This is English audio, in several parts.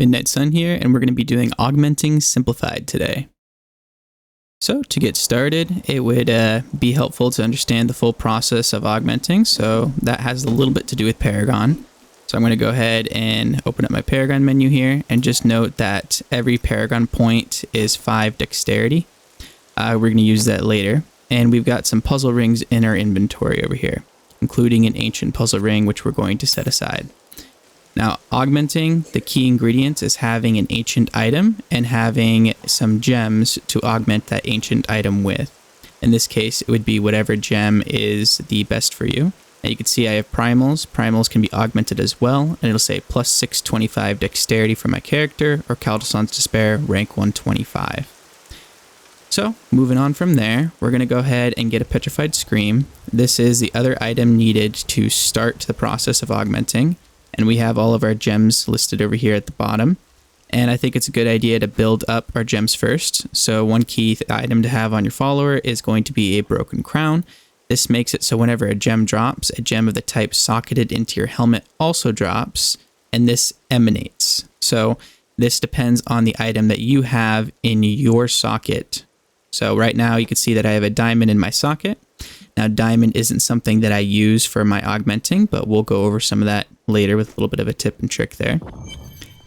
Midnight Sun here, and we're going to be doing Augmenting Simplified today. So to get started, it would be helpful to understand the full process of augmenting, so that has a little bit to do with Paragon. So I'm going to go ahead and open up my Paragon menu here, and just note that every Paragon point is 5 dexterity. We're going to use that later, and we've got some puzzle rings in our inventory over here, including an ancient puzzle ring, which we're going to set aside. Now, augmenting, the key ingredient is having an ancient item and having some gems to augment that ancient item with. In this case, it would be whatever gem is the best for you. And you can see I have primals. Primals can be augmented as well, and it'll say plus 625 dexterity for my character, or Caldesann's Despair, rank 125. So, moving on from there, we're going to go ahead and get a Petrified Scream. This is the other item needed to start the process of augmenting. And we have all of our gems listed over here at the bottom. And I think it's a good idea to build up our gems first. So one key item to have on your follower is going to be a Broken Crown. This makes it so whenever a gem drops, a gem of the type socketed into your helmet also drops, and this emanates. So this depends on the item that you have in your socket. So right now you can see that I have a diamond in my socket. Now, diamond isn't something that I use for my augmenting, but we'll go over some of that later with a little bit of a tip and trick there.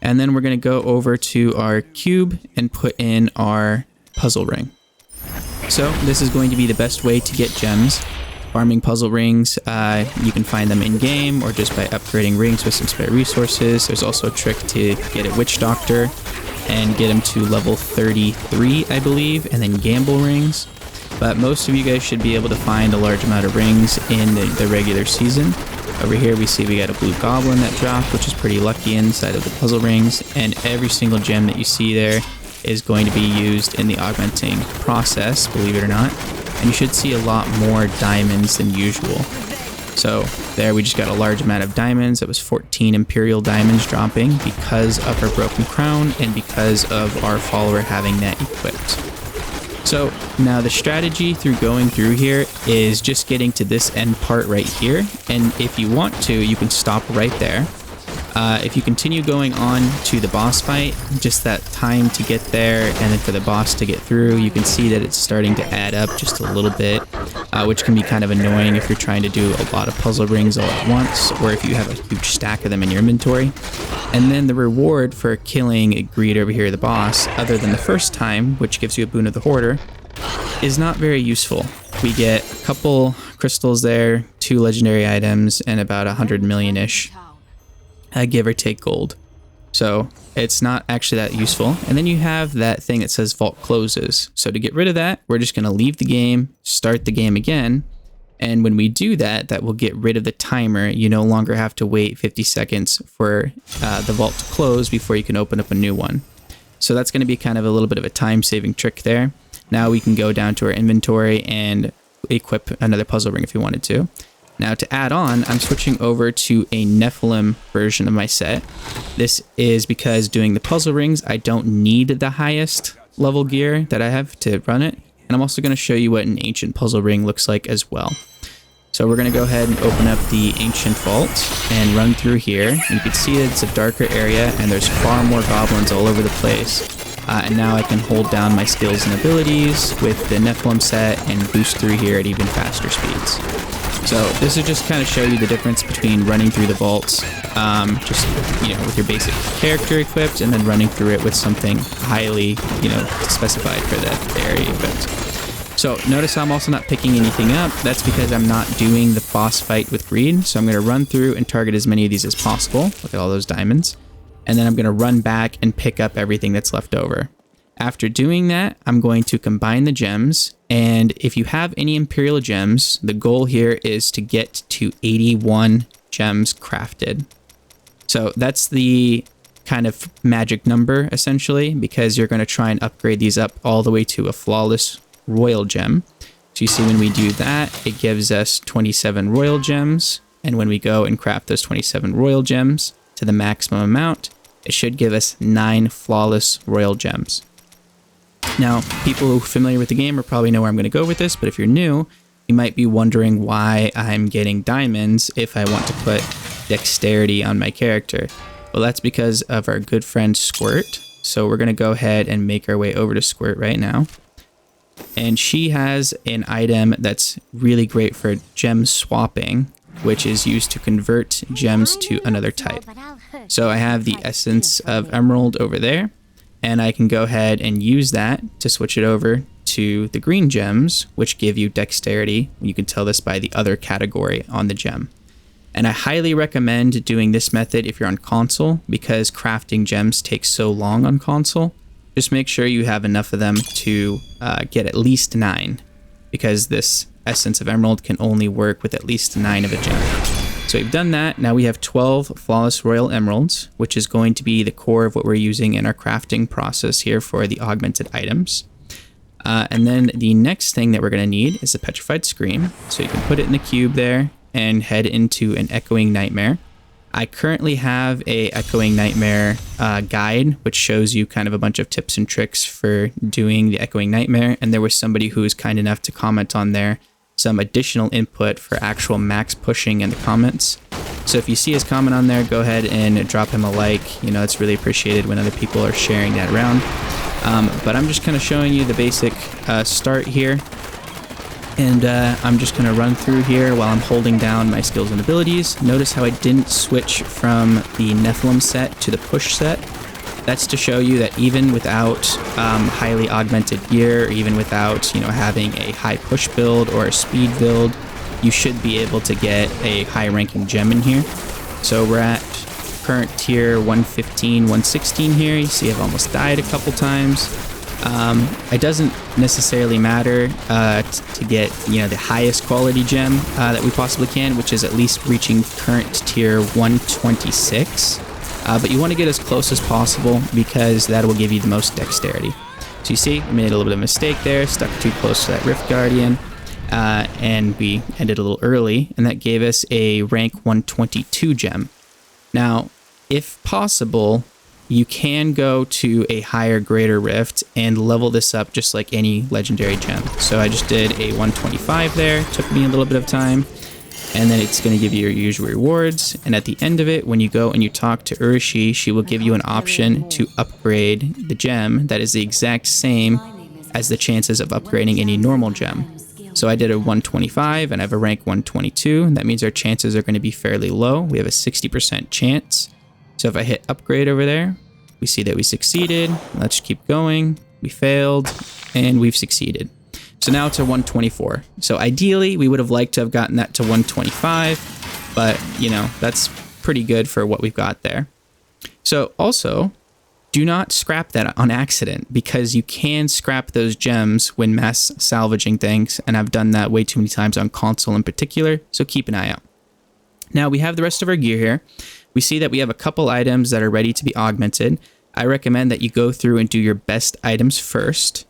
And then we're going to go over to our cube and put in our puzzle ring. So this is going to be the best way to get gems. Farming puzzle rings, you can find them in-game or just by upgrading rings with some spare resources. There's also a trick to get a Witch Doctor and get them to level 33, I believe, and then gamble rings. But most of you guys should be able to find a large amount of rings in the regular season. Over here we see we got a blue goblin that dropped, which is pretty lucky inside of the puzzle rings, and every single gem that you see there is going to be used in the augmenting process, believe it or not. And you should see a lot more diamonds than usual. So there we just got a large amount of diamonds. That was 14 Imperial diamonds dropping because of our Broken Crown and because of our follower having that equipped. So now the strategy through going through here is just getting to this end part right here. And if you want to, you can stop right there. If you continue going on to the boss fight, just that time to get there and then for the boss to get through, you can see that it's starting to add up just a little bit, which can be kind of annoying if you're trying to do a lot of puzzle rings all at once, or if you have a huge stack of them in your inventory. And then the reward for killing Greed over here, the boss, other than the first time, which gives you a Boon of the Hoarder, is not very useful. We get a couple crystals there, 2 legendary items, and about 100 million-ish, give or take gold. So it's not actually that useful. And then you have that thing that says Vault Closes. So to get rid of that, we're just going to leave the game, start the game again. And when we do that, that will get rid of the timer. You no longer have to wait 50 seconds for the vault to close before you can open up a new one. So that's going to be kind of a little bit of a time-saving trick there. Now we can go down to our inventory and equip another puzzle ring if we wanted to. Now to add on, I'm switching over to a Nephilim version of my set. This is because doing the puzzle rings, I don't need the highest level gear that I have to run it. And I'm also going to show you what an ancient puzzle ring looks like as well. So we're going to go ahead and open up the ancient vault and run through here. You can see that it's a darker area and there's far more goblins all over the place. And now I can hold down my skills and abilities with the Nephilim set and boost through here at even faster speeds. So this will just kind of show you the difference between running through the vaults, with your basic character equipped, and then running through it with something highly, specified for that area equipped. So notice I'm also not picking anything up. That's because I'm not doing the boss fight with Greed. So I'm going to run through and target as many of these as possible. Look at all those diamonds. And then I'm going to run back and pick up everything that's left over. After doing that, I'm going to combine the gems, and if you have any Imperial gems, the goal here is to get to 81 gems crafted. So that's the kind of magic number, essentially, because you're going to try and upgrade these up all the way to a flawless royal gem. So you see when we do that, it gives us 27 royal gems, and when we go and craft those 27 royal gems to the maximum amount, it should give us 9 flawless royal gems. Now, people who are familiar with the game will probably know where I'm going to go with this, but if you're new, you might be wondering why I'm getting diamonds if I want to put dexterity on my character. Well, that's because of our good friend Squirt. So we're going to go ahead and make our way over to Squirt right now. And she has an item that's really great for gem swapping, which is used to convert gems to another type. So I have the Essence of Emerald over there, and I can go ahead and use that to switch it over to the green gems, which give you dexterity. You can tell this by the other category on the gem. And I highly recommend doing this method if you're on console, because crafting gems takes so long on console. Just make sure you have enough of them to get at least 9, because this Essence of Emerald can only work with at least 9 of a gem. So we've done that. Now we have 12 Flawless Royal Emeralds, which is going to be the core of what we're using in our crafting process here for the augmented items. And then the next thing that we're going to need is a Petrified Scream. So you can put it in the cube there and head into an Echoing Nightmare. I currently have a Echoing Nightmare guide, which shows you kind of a bunch of tips and tricks for doing the Echoing Nightmare. And there was somebody who was kind enough to comment on there some additional input for actual max pushing in the comments. So if you see his comment on there, go ahead and drop him a like. You know, it's really appreciated when other people are sharing that around. But I'm just kind of showing you the basic start here. And I'm just going to run through here while I'm holding down my skills and abilities. Notice how I didn't switch from the Nephilim set to the push set. That's to show you that even without highly augmented gear, or even without, you know, having a high push build or a speed build, you should be able to get a high ranking gem in here. So we're at current tier 115, 116 here. You see I've almost died a couple times. It doesn't necessarily matter to get, you know, the highest quality gem that we possibly can, which is at least reaching current tier 126. But you want to get as close as possible, because that will give you the most dexterity. So you see, we made a little bit of a mistake there, stuck too close to that Rift Guardian, and we ended a little early, and that gave us a rank 122 gem. Now, if possible, you can go to a higher, greater rift and level this up just like any legendary gem. So I just did a 125 there, took me a little bit of time. And then it's going to give you your usual rewards. And at the end of it, when you go and you talk to Urishi, she will give you an option to upgrade the gem that is the exact same as the chances of upgrading any normal gem. So I did a 125 and I have a rank 122. That means our chances are going to be fairly low. We have a 60% chance. So if I hit upgrade over there, we see that we succeeded. Let's keep going. We failed and we've succeeded. So now it's a 124. So ideally, we would have liked to have gotten that to 125, but, you know, that's pretty good for what we've got there. So also, do not scrap that on accident, because you can scrap those gems when mass salvaging things, and I've done that way too many times on console in particular, so keep an eye out. Now, we have the rest of our gear here. We see that we have a couple items that are ready to be augmented. I recommend that you go through and do your best items first,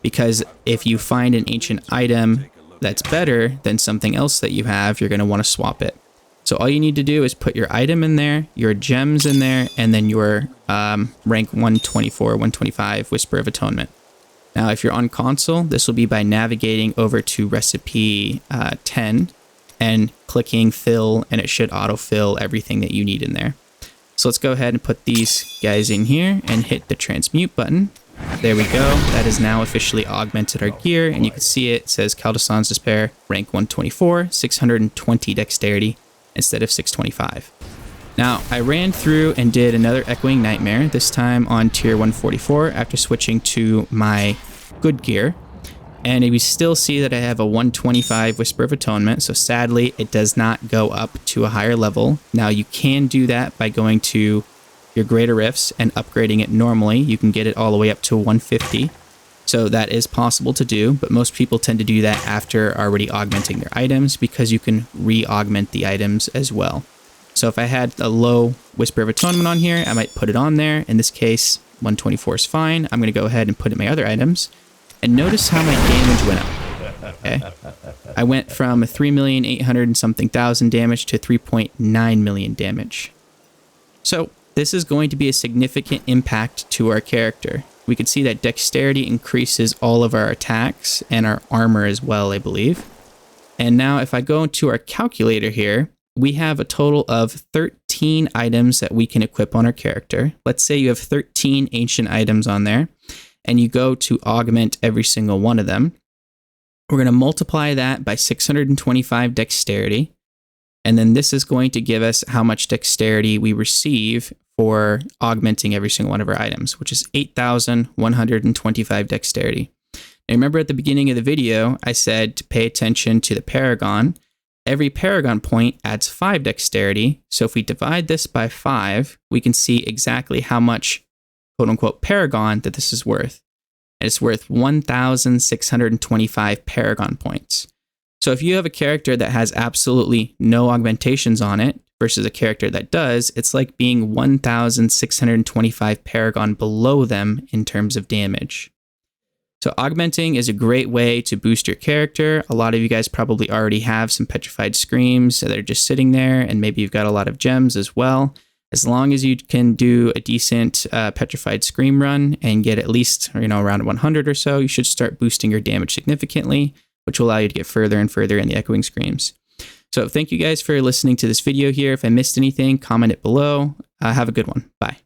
because if you find an ancient item that's better than something else that you have, you're going to want to swap it. So all you need to do is put your item in there, your gems in there, and then your rank 124, 125 Whisper of Atonement. Now, if you're on console, this will be by navigating over to recipe 10 and clicking fill, and it should autofill everything that you need in there. So let's go ahead and put these guys in here and hit the transmute button. There we go. That has now officially augmented our gear, and you can see it says Caldesann's Despair, rank 124, 620 dexterity instead of 625. Now, I ran through and did another Echoing Nightmare, this time on tier 144 after switching to my good gear. And we still see that I have a 125 Whisper of Atonement, so sadly it does not go up to a higher level. Now, you can do that by going to your greater rifts and upgrading it normally. You can get it all the way up to 150. So that is possible to do, but most people tend to do that after already augmenting their items, because you can re-augment the items as well. So if I had a low Whisper of Atonement on here, I might put it on there. In this case, 124 is fine. I'm going to go ahead and put in my other items. And notice how my damage went up. Okay, I went from 3,800,000 and something damage to 3.9 million damage. So this is going to be a significant impact to our character. We can see that dexterity increases all of our attacks and our armor as well, I believe. And now if I go into our calculator here, we have a total of 13 items that we can equip on our character. Let's say you have 13 ancient items on there, and you go to augment every single one of them. We're going to multiply that by 625 dexterity, and then this is going to give us how much dexterity we receive for augmenting every single one of our items, which is 8,125 dexterity. Now remember at the beginning of the video, I said to pay attention to the paragon. Every paragon point adds 5 dexterity, so if we divide this by 5, we can see exactly how much quote-unquote paragon that this is worth. And it's worth 1,625 paragon points. So if you have a character that has absolutely no augmentations on it versus a character that does, it's like being 1,625 paragon below them in terms of damage. So augmenting is a great way to boost your character. A lot of you guys probably already have some Petrified Screams that are just sitting there, and maybe you've got a lot of gems as well. As long as you can do a decent Petrified Scream run and get at least around 100 or so, you should start boosting your damage significantly, which will allow you to get further and further in the Echoing Screams. So thank you guys for listening to this video here. If I missed anything, comment it below. Have a good one. Bye.